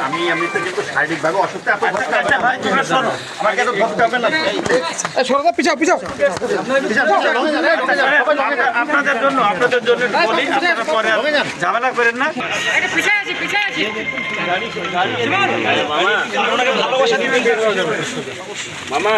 আমি এমনিতে কিন্তু শারীরিকভাবে অসুস্থ, আমাকে তো ধরতে হবে না। পিছাও পিছাও আপনাদের জন্য বলি, আপনারা পরে ঝামেলা করেন না। ভালোবাসা দিবেন মামা।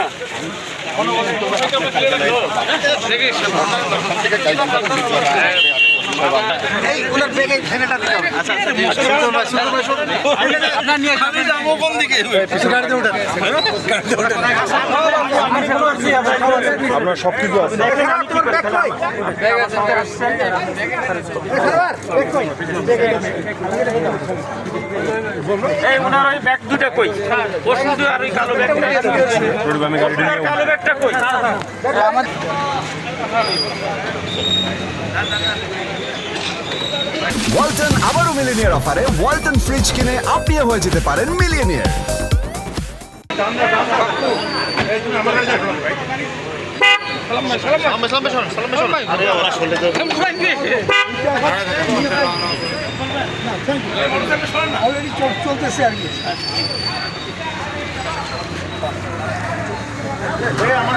আপনার সব কিছু আছে। এই ওনার ওই ব্যাগ দুটা কই, ও শুধু আর ওই কালো ব্যাগটা, কালো ব্যাগটা কই? ওয়ালটন আবারও মিলিনিয়ার অফারে ওয়ালটন ফ্রিজ কিনে আপনিও হয়ে যেতে পারেন মিলিয়নিয়ার। চলতেছে আর কি। আমার